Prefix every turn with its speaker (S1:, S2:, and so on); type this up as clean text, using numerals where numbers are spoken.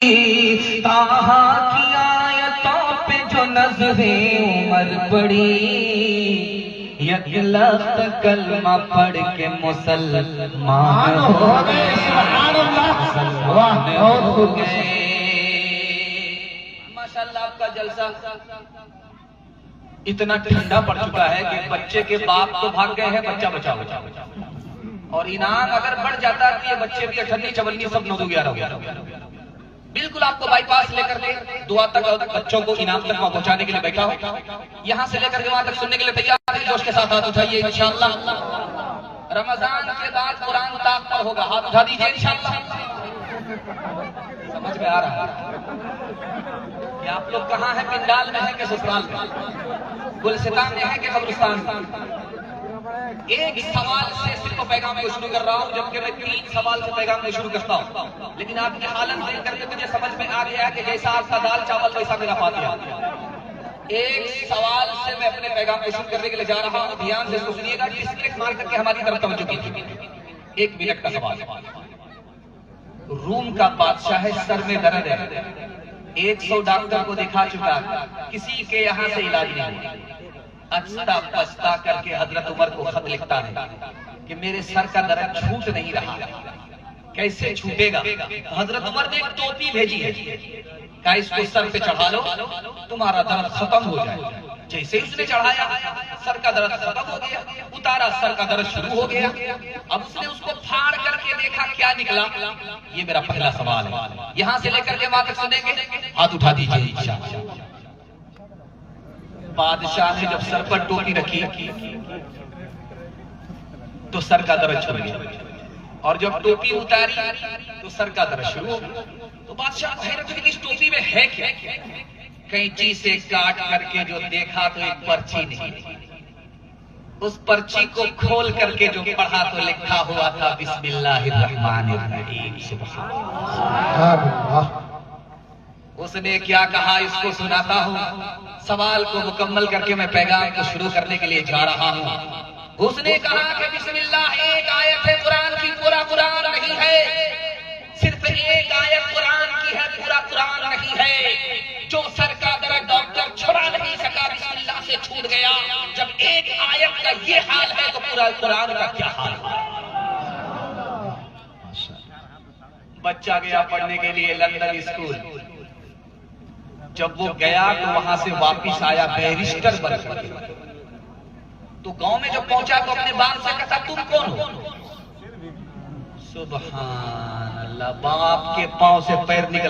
S1: ताहा की आयतों पे जो नज़रें उमर पड़ी, एक लफ्ज़ कलमा पढ़ के मुसलमान हो गए। माशाअल्लाह आपका जलसा इतना ठंडा पड़ चुका है कि बच्चे के बाप तो भाग गए हैं, बच्चा बचा हुआ, और इनाम अगर बढ़ जाता है तो ये बच्चे भी 98 54 सब 9 11 हो गया। बिल्कुल आपको बाईपास लेकर के दुआ तक बच्चों को इनाम तक पहुंचाने के लिए बैठा हो, यहाँ से लेकर के वहां तक सुनने के लिए तैयार है। जोश के साथ हाथ उठाइए इंशाअल्लाह। रमजान के बाद कुरान ताक पर होगा, हाथ उठा दीजिए इंशाअल्लाह। समझ में आ रहा है कि आप लोग कहाँ हैं? पिंडाल में है कि ससुराल में, गुलसितान में है कि कब्रिस्तान में? एक सवाल से सिर्फ पैगाम में शुरू कर रहा हूँ, जबकि मैं 3 सवाल से पैगाम में शुरू करता हूँ। लेकिन आपकी हालत देख करके मुझे समझ में आ गया कि जैसा आपका दाल चावल वैसा मेरा फातिहा। एक सवाल से मैं अपने पैगाम में शुरू करने के लिए जा रहा हूँ, ध्यान से सुनिएगा। डिस्ट्रिक्ट मार करके हमारी तरफ तवज्जो कीजिए। 1 मिनट का सवाल। रूम का बादशाह है, सर में दर्द है, 100 डॉक्टर को दिखा चुका, किसी के यहाँ से इलाज नहीं। अछता पछता करके हजरत उमर को खत लिखता है कि मेरे सर का दर्द छूट नहीं रहा, कैसे छूटेगा? हजरत उमर ने एक टोपी भेजी है, क्या इसको सर पे चढ़ा लो तुम्हारा दर्द खत्म हो जाए। जैसे ही उसने चढ़ाया सर का दर्द खत्म हो गया, उतारा सर का दर्द शुरू हो गया। अब उसने उसको फाड़ करके देखा, क्या निकला? ये मेरा पहला सवाल है, यहां से लेकर के वहां तक सुनेंगे। हाथ उठा दीजिए इंशाअल्लाह। बादशाह ने जब सर पर टोपी रखी तो सर का दर्द छूट गया, और जब टोपी उतारी तो सर का दर्द शुरू हो गया। तो बादशाह हैरत हुई कि इस टोपी में है क्या? कैंची से काट करके जो देखा तो एक पर्ची निकली। उस पर्ची को खोल करके जो पढ़ा तो लिखा हुआ था बिस्मिल्लाहिर्रहमानिर्रहीम। सुभान। उसने क्या कहा इसको सुनाता हूँ। सवाल को मुकम्मल करके मैं पैगाम को शुरू करने के लिए जा रहा हूँ। उसने कहा कि बिस्मिल्लाह एक आयत है कुरान की, पूरा कुरान नहीं है। सिर्फ एक आयत कुरान की है, पूरा कुरान नहीं है। जो सर का दर्द डॉक्टर छुड़ा नहीं सका, बिस्मिल्लाह से छूट गया। जब एक आयत का ये हाल है तो पूरा कुरान का क्या हाल है? बच्चा गया पढ़ने के लिए लंदन स्कूल। जब वो गया तो वहां से वापिस आया बैरिस्टर बनकर। तो गांव में जब पहुंचा तो अपने बाप से कहता तुम कौन हो? सुभान अल्लाह, बाप के पांव से पैर निकल